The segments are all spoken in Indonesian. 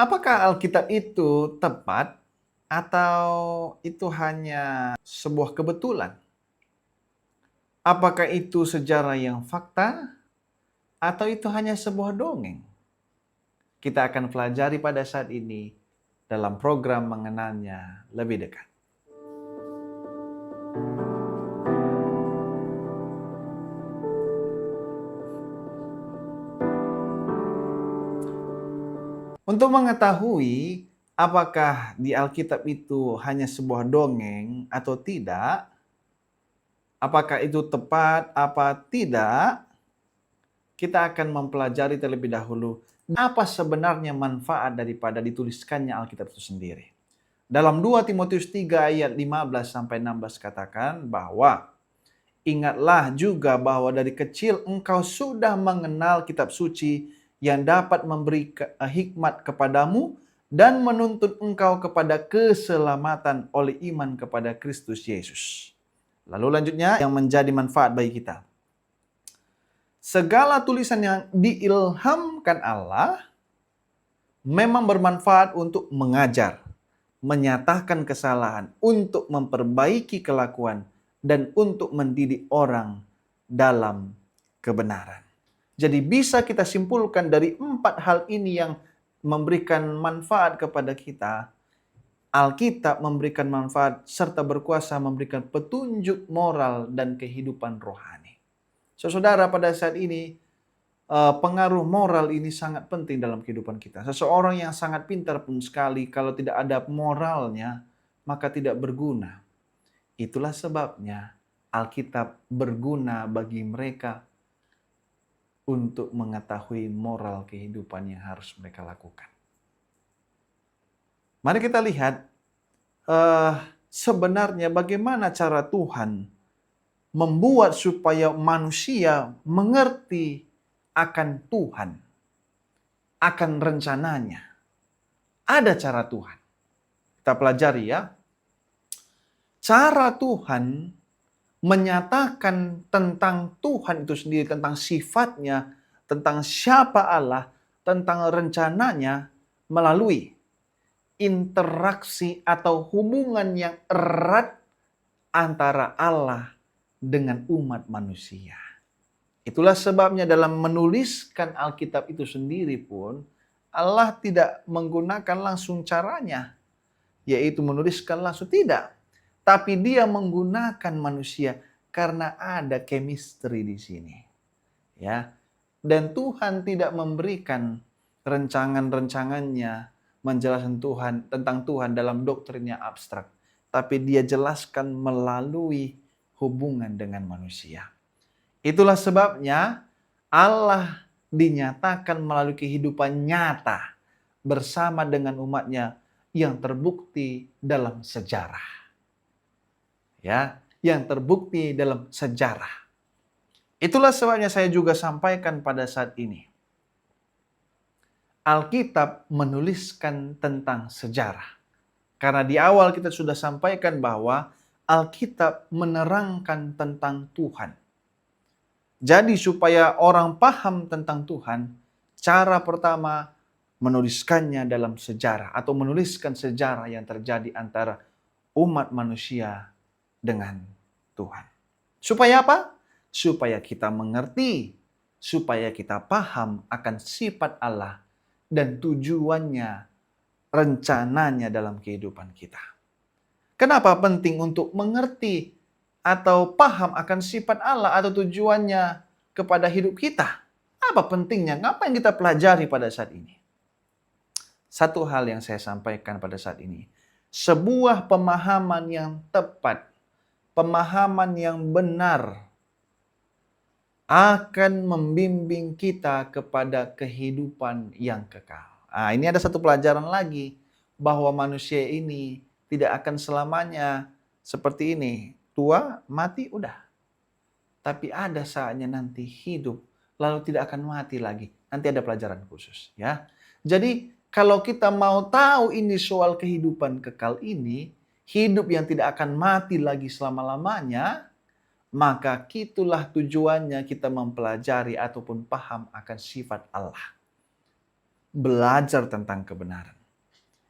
Apakah Alkitab itu tepat atau itu hanya sebuah kebetulan? Apakah itu sejarah yang fakta atau itu hanya sebuah dongeng? Kita akan pelajari pada saat ini dalam program mengenalnya lebih dekat. Untuk mengetahui apakah di Alkitab itu hanya sebuah dongeng atau tidak, apakah itu tepat apa tidak, kita akan mempelajari terlebih dahulu apa sebenarnya manfaat daripada dituliskannya Alkitab itu sendiri. Dalam 2 Timotius 3 ayat 15 sampai 16 katakan bahwa ingatlah juga bahwa dari kecil engkau sudah mengenal kitab suci yang dapat memberi hikmat kepadamu dan menuntun engkau kepada keselamatan oleh iman kepada Kristus Yesus. Lalu lanjutnya yang menjadi manfaat bagi kita. Segala tulisan yang diilhamkan Allah memang bermanfaat untuk mengajar, menyatakan kesalahan, untuk memperbaiki kelakuan, dan untuk mendidik orang dalam kebenaran. Jadi bisa kita simpulkan dari 4 hal ini yang memberikan manfaat kepada kita. Alkitab memberikan manfaat serta berkuasa memberikan petunjuk moral dan kehidupan rohani. Saudara, pada saat ini pengaruh moral ini sangat penting dalam kehidupan kita. Seseorang yang sangat pintar pun sekali, kalau tidak ada moralnya, maka tidak berguna. Itulah sebabnya Alkitab berguna bagi mereka untuk mengetahui moral kehidupan yang harus mereka lakukan. Mari kita lihat sebenarnya bagaimana cara Tuhan membuat supaya manusia mengerti akan Tuhan, akan rencananya. Ada cara Tuhan. Kita pelajari ya. Cara Tuhan menyatakan tentang Tuhan itu sendiri, tentang sifatnya, tentang siapa Allah, tentang rencananya melalui interaksi atau hubungan yang erat antara Allah dengan umat manusia. Itulah sebabnya dalam menuliskan Alkitab itu sendiri pun Allah tidak menggunakan langsung caranya, yaitu menuliskan langsung, tidak. Tapi dia menggunakan manusia karena ada chemistry di sini. Ya. Dan Tuhan tidak memberikan rencangan-rencangannya menjelaskan Tuhan tentang Tuhan dalam doktrinnya abstrak, tapi dia jelaskan melalui hubungan dengan manusia. Itulah sebabnya Allah dinyatakan melalui kehidupan nyata bersama dengan umatnya yang terbukti dalam sejarah. Ya, yang terbukti dalam sejarah. Itulah sebabnya saya juga sampaikan pada saat ini. Alkitab menuliskan tentang sejarah. Karena di awal kita sudah sampaikan bahwa Alkitab menerangkan tentang Tuhan. Jadi supaya orang paham tentang Tuhan, cara pertama menuliskannya dalam sejarah atau menuliskan sejarah yang terjadi antara umat manusia dengan Tuhan. Supaya apa? Supaya kita mengerti, supaya kita paham akan sifat Allah dan tujuannya, rencananya dalam kehidupan kita. Kenapa penting untuk mengerti atau paham akan sifat Allah atau tujuannya kepada hidup kita? Apa pentingnya? Apa yang kita pelajari pada saat ini? Satu hal yang saya sampaikan pada saat ini. Sebuah pemahaman yang tepat, pemahaman yang benar akan membimbing kita kepada kehidupan yang kekal. Nah, ini ada satu pelajaran lagi, bahwa manusia ini tidak akan selamanya seperti ini. Tua, mati, udah. Tapi ada saatnya nanti hidup, lalu tidak akan mati lagi. Nanti ada pelajaran khusus, ya. Jadi kalau kita mau tahu ini soal kehidupan kekal ini, hidup yang tidak akan mati lagi selama-lamanya, maka itulah tujuannya kita mempelajari ataupun paham akan sifat Allah. belajar tentang kebenaran.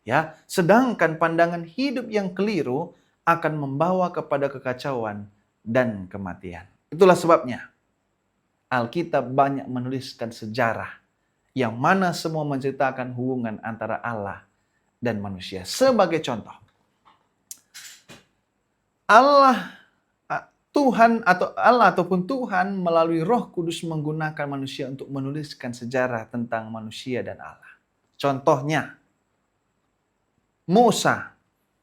Ya, sedangkan pandangan hidup yang keliru akan membawa kepada kekacauan dan kematian. Itulah sebabnya Alkitab banyak menuliskan sejarah yang mana semua menceritakan hubungan antara Allah dan manusia. Sebagai contoh, Allah ataupun Tuhan melalui Roh Kudus menggunakan manusia untuk menuliskan sejarah tentang manusia dan Allah. Contohnya, Musa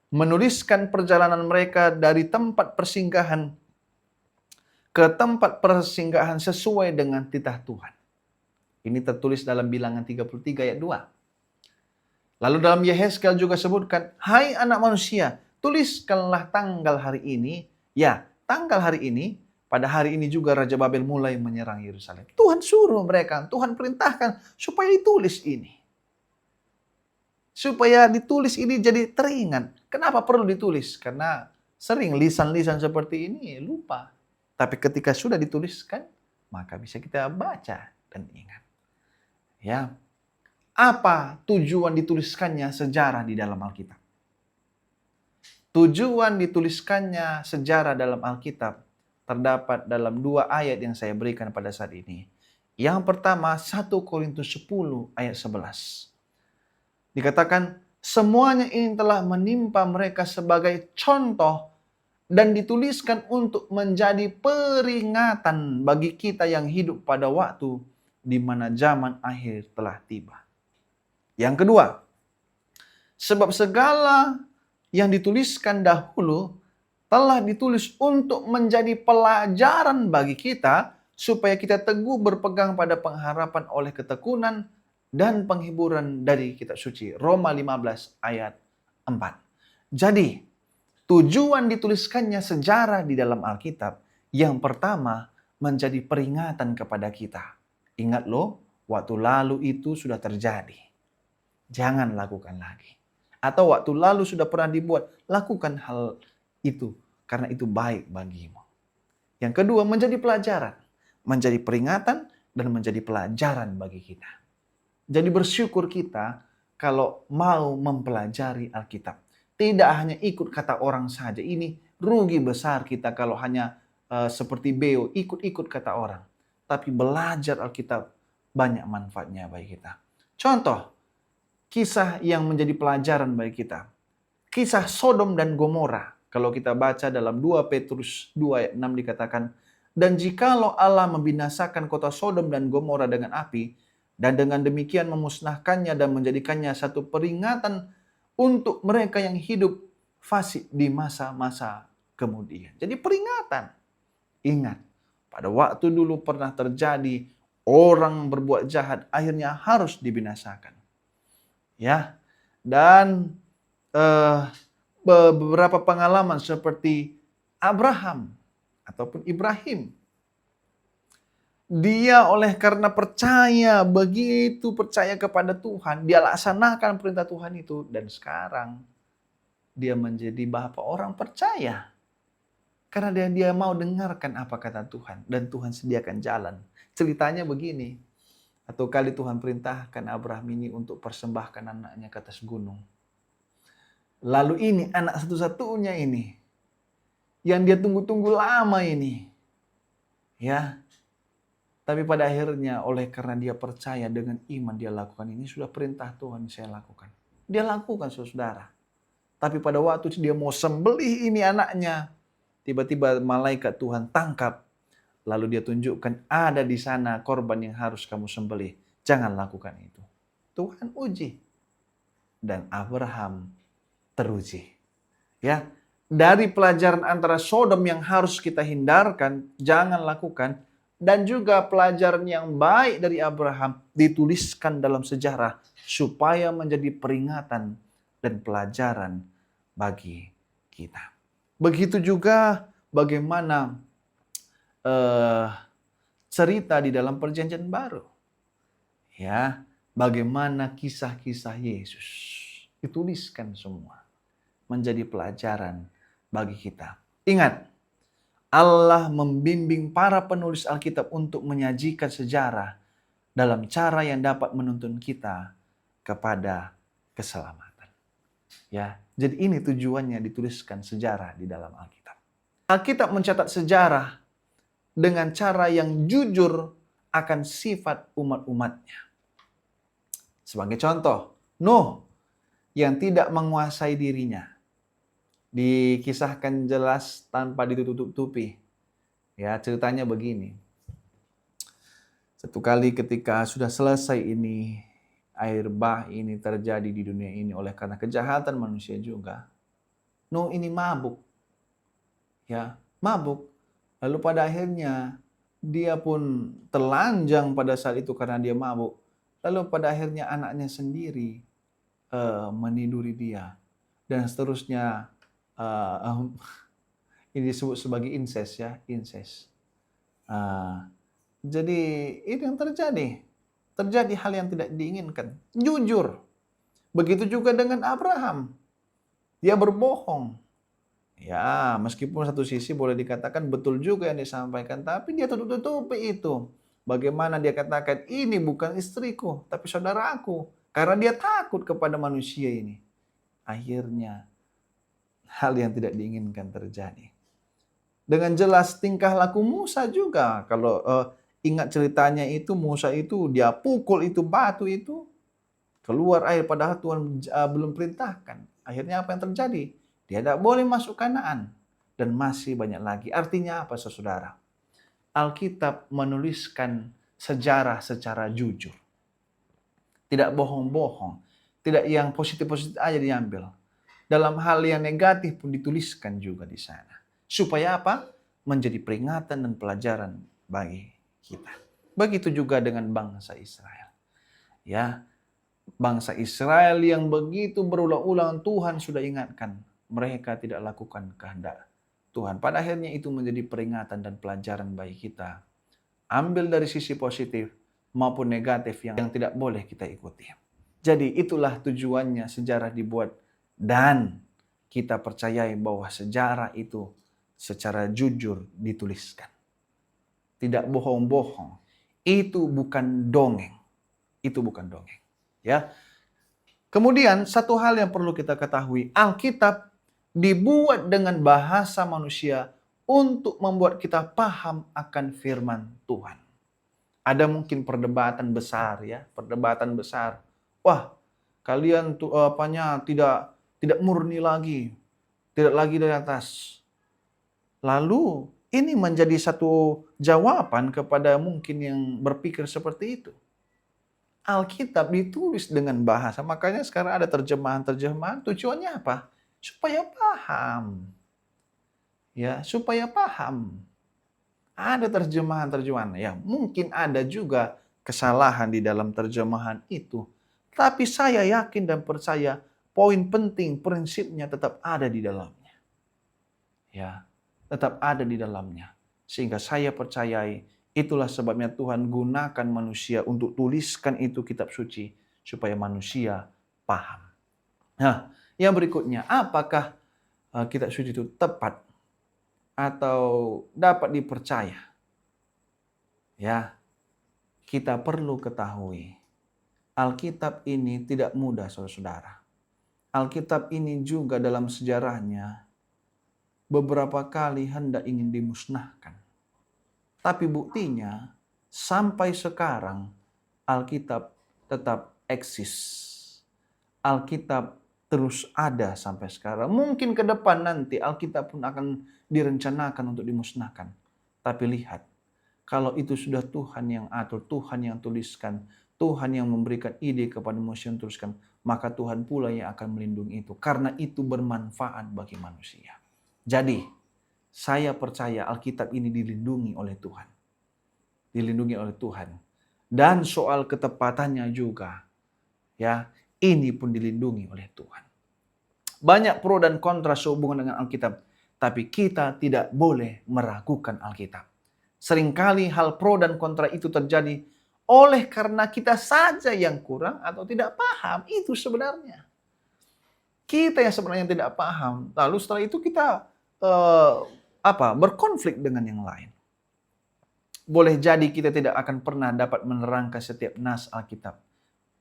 menuliskan perjalanan mereka dari tempat persinggahan ke tempat persinggahan sesuai dengan titah Tuhan. Ini tertulis dalam Bilangan 33 ayat 2. Lalu dalam Yehezkel juga sebutkan, "Hai anak manusia, tuliskanlah tanggal hari ini." Ya, tanggal hari ini, pada hari ini juga Raja Babel mulai menyerang Yerusalem. Tuhan suruh mereka, Tuhan perintahkan supaya ditulis ini. Supaya ditulis ini jadi teringat. Kenapa perlu ditulis? Karena sering lisan-lisan seperti ini lupa. Tapi ketika sudah dituliskan, maka bisa kita baca dan ingat. Ya, apa tujuan dituliskannya sejarah di dalam Alkitab? Tujuan dituliskannya sejarah dalam Alkitab terdapat dalam 2 ayat yang saya berikan pada saat ini. Yang pertama, 1 Korintus 10 ayat 11. Dikatakan, semuanya ini telah menimpa mereka sebagai contoh dan dituliskan untuk menjadi peringatan bagi kita yang hidup pada waktu di mana zaman akhir telah tiba. Yang kedua, sebab segala yang dituliskan dahulu telah ditulis untuk menjadi pelajaran bagi kita supaya kita teguh berpegang pada pengharapan oleh ketekunan dan penghiburan dari kitab suci. Roma 15 ayat 4. Jadi, tujuan dituliskannya sejarah di dalam Alkitab yang pertama menjadi peringatan kepada kita. Ingat loh, waktu lalu itu sudah terjadi. Jangan lakukan lagi. Atau waktu lalu sudah pernah dibuat, lakukan hal itu karena itu baik bagimu. Yang kedua, menjadi pelajaran, menjadi peringatan dan menjadi pelajaran bagi kita. Jadi bersyukur kita kalau mau mempelajari Alkitab. Tidak hanya ikut kata orang saja. Ini rugi besar kita kalau hanya seperti Beo, ikut-ikut kata orang. Tapi belajar Alkitab banyak manfaatnya bagi kita. Contoh, kisah yang menjadi pelajaran bagi kita. Kisah Sodom dan Gomora. Kalau kita baca dalam 2 Petrus 2 ayat 6 dikatakan, dan jikalau Allah membinasakan kota Sodom dan Gomora dengan api, dan dengan demikian memusnahkannya dan menjadikannya satu peringatan untuk mereka yang hidup fasik di masa-masa kemudian. Jadi peringatan. Ingat, pada waktu dulu pernah terjadi orang berbuat jahat akhirnya harus dibinasakan. Ya, dan beberapa pengalaman seperti Abraham ataupun Ibrahim. Dia oleh karena percaya, begitu percaya kepada Tuhan, dia laksanakan perintah Tuhan itu. Dan sekarang dia menjadi bapa orang percaya. Karena dia mau dengarkan apa kata Tuhan. Dan Tuhan sediakan jalan. Ceritanya begini. Satu kali Tuhan perintahkan Abraham ini untuk persembahkan anaknya ke atas gunung. Lalu ini anak satu-satunya ini. Yang dia tunggu-tunggu lama ini. Ya. Tapi pada akhirnya oleh karena dia percaya dengan iman dia lakukan ini. Sudah perintah Tuhan saya lakukan. Dia lakukan saudara. Tapi pada waktu dia mau sembelih ini anaknya. Tiba-tiba malaikat Tuhan tangkap. Lalu dia tunjukkan ada di sana korban yang harus kamu sembelih. Jangan lakukan itu. Tuhan uji. Dan Abraham teruji. Ya, dari pelajaran antara Sodom yang harus kita hindarkan. Jangan lakukan. Dan juga pelajaran yang baik dari Abraham dituliskan dalam sejarah supaya menjadi peringatan dan pelajaran bagi kita. Begitu juga bagaimana cerita di dalam Perjanjian Baru. Ya, bagaimana kisah-kisah Yesus dituliskan semua menjadi pelajaran bagi kita. Ingat, Allah membimbing para penulis Alkitab untuk menyajikan sejarah dalam cara yang dapat menuntun kita kepada keselamatan. Ya, jadi ini tujuannya dituliskan sejarah di dalam Alkitab. Alkitab mencatat sejarah dengan cara yang jujur akan sifat umat-umatnya. Sebagai contoh, Nuh yang tidak menguasai dirinya. Dikisahkan jelas tanpa ditutup-tutupi. Ya, ceritanya begini. Satu kali ketika sudah selesai ini, air bah ini terjadi di dunia ini oleh karena kejahatan manusia juga. Nuh ini mabuk. Ya, mabuk. Lalu pada akhirnya dia pun telanjang pada saat itu karena dia mabuk. Lalu pada akhirnya anaknya sendiri meniduri dia. Dan seterusnya ini disebut sebagai incest ya, incest. Jadi itu yang terjadi. Terjadi hal yang tidak diinginkan. Jujur. Begitu juga dengan Abraham. Dia berbohong. Ya, meskipun satu sisi boleh dikatakan betul juga yang disampaikan, tapi dia tutup-tutupi itu. Bagaimana dia katakan, ini bukan istriku, tapi saudaraku. Karena dia takut kepada manusia ini. Akhirnya, hal yang tidak diinginkan terjadi. Dengan jelas tingkah laku Musa juga. Kalau ingat ceritanya itu, Musa itu dia pukul itu batu itu. Keluar air padahal Tuhan belum perintahkan. Akhirnya apa yang terjadi? Dia tidak boleh masuk Kanaan. Dan masih banyak lagi. Artinya apa saudara? Alkitab menuliskan sejarah secara jujur. Tidak bohong-bohong. Tidak yang positif-positif aja diambil. Dalam hal yang negatif pun dituliskan juga di sana. Supaya apa? Menjadi peringatan dan pelajaran bagi kita. Begitu juga dengan bangsa Israel. Ya, bangsa Israel yang begitu berulang-ulang Tuhan sudah ingatkan. Mereka tidak lakukan kehendak Tuhan. Pada akhirnya itu menjadi peringatan dan pelajaran bagi kita. Ambil dari sisi positif maupun negatif yang tidak boleh kita ikuti. Jadi itulah tujuannya sejarah dibuat. Dan kita percayai bahwa sejarah itu secara jujur dituliskan. Tidak bohong-bohong. Itu bukan dongeng. Itu bukan dongeng. Ya. Kemudian satu hal yang perlu kita ketahui, Alkitab dibuat dengan bahasa manusia untuk membuat kita paham akan firman Tuhan. Ada mungkin perdebatan besar ya, perdebatan besar. Wah, kalian tuh tidak murni lagi, tidak lagi dari atas. Lalu ini menjadi satu jawaban kepada mungkin yang berpikir seperti itu. Alkitab ditulis dengan bahasa, makanya sekarang ada terjemahan-terjemahan, tujuannya apa? Supaya paham. Ya, supaya paham. Ada terjemahan-terjemahan, ya mungkin ada juga kesalahan di dalam terjemahan itu. Tapi saya yakin dan percaya poin penting, prinsipnya tetap ada di dalamnya. Ya, tetap ada di dalamnya. Sehingga saya percayai itulah sebabnya Tuhan gunakan manusia untuk tuliskan itu kitab suci supaya manusia paham. Nah, yang berikutnya, apakah kitab suci itu tepat atau dapat dipercaya? Ya, kita perlu ketahui Alkitab ini tidak mudah, saudara-saudara. Alkitab ini juga dalam sejarahnya beberapa kali hendak ingin dimusnahkan. Tapi buktinya sampai sekarang Alkitab tetap eksis. Alkitab terus ada sampai sekarang. Mungkin ke depan nanti Alkitab pun akan direncanakan untuk dimusnahkan. Tapi lihat, kalau itu sudah Tuhan yang atur, Tuhan yang tuliskan, Tuhan yang memberikan ide kepada manusia yang tuliskan, maka Tuhan pula yang akan melindungi itu. Karena itu bermanfaat bagi manusia. Jadi, saya percaya Alkitab ini dilindungi oleh Tuhan. Dilindungi oleh Tuhan. Dan soal ketepatannya juga, ya, ini pun dilindungi oleh Tuhan. Banyak pro dan kontra sehubungan dengan Alkitab, tapi kita tidak boleh meragukan Alkitab. Seringkali hal pro dan kontra itu terjadi oleh karena kita saja yang kurang atau tidak paham. Itu sebenarnya. Kita yang sebenarnya tidak paham. Lalu setelah itu kita berkonflik dengan yang lain. Boleh jadi kita tidak akan pernah dapat menerangkan setiap nas Alkitab.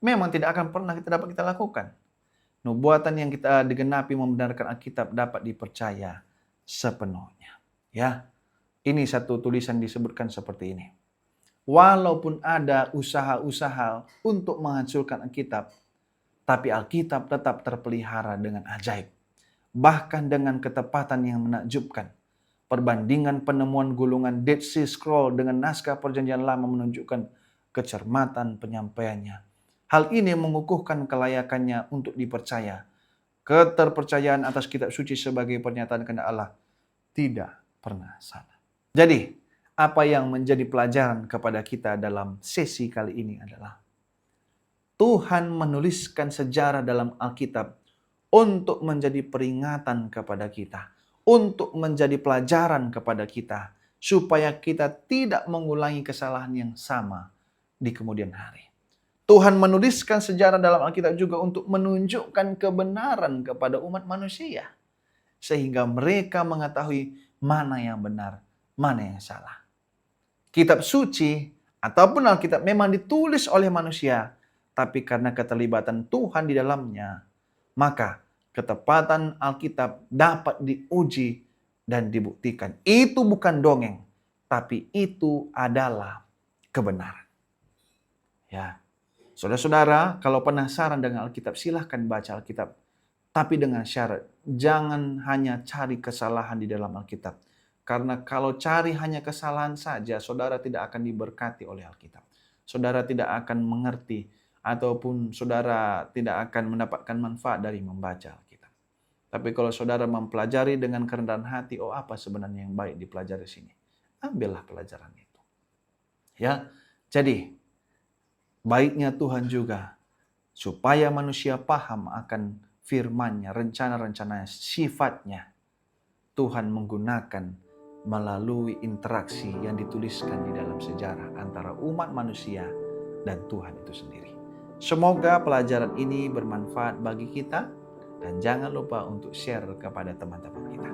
memang tidak akan pernah dapat kita lakukan. Nubuatan yang kita digenapi membenarkan Alkitab dapat dipercaya sepenuhnya. Ya, ini satu tulisan disebutkan seperti ini. Walaupun ada usaha-usaha untuk menghancurkan Alkitab, tapi Alkitab tetap terpelihara dengan ajaib. Bahkan dengan ketepatan yang menakjubkan. Perbandingan penemuan gulungan Dead Sea Scroll dengan naskah perjanjian lama menunjukkan kecermatan penyampaiannya. Hal ini mengukuhkan kelayakannya untuk dipercaya. Keterpercayaan atas kitab suci sebagai pernyataan kehendak Allah tidak pernah salah. Jadi, apa yang menjadi pelajaran kepada kita dalam sesi kali ini adalah Tuhan menuliskan sejarah dalam Alkitab untuk menjadi peringatan kepada kita, untuk menjadi pelajaran kepada kita, supaya kita tidak mengulangi kesalahan yang sama di kemudian hari. Tuhan menuliskan sejarah dalam Alkitab juga untuk menunjukkan kebenaran kepada umat manusia, sehingga mereka mengetahui mana yang benar, mana yang salah. Kitab suci ataupun Alkitab memang ditulis oleh manusia, tapi karena keterlibatan Tuhan di dalamnya, maka ketepatan Alkitab dapat diuji dan dibuktikan. Itu bukan dongeng, tapi itu adalah kebenaran. Ya, saudara-saudara, kalau penasaran dengan Alkitab, silahkan baca Alkitab. Tapi dengan syarat, jangan hanya cari kesalahan di dalam Alkitab. Karena kalau cari hanya kesalahan saja, saudara tidak akan diberkati oleh Alkitab. Saudara tidak akan mengerti, ataupun saudara tidak akan mendapatkan manfaat dari membaca Alkitab. Tapi kalau saudara mempelajari dengan kerendahan hati, oh apa sebenarnya yang baik dipelajari sini? Ambillah pelajaran itu. Ya, jadi baiknya Tuhan juga supaya manusia paham akan firman-Nya, rencana-rencananya, sifatnya. Tuhan menggunakan melalui interaksi yang dituliskan di dalam sejarah antara umat manusia dan Tuhan itu sendiri. Semoga pelajaran ini bermanfaat bagi kita dan jangan lupa untuk share kepada teman-teman kita.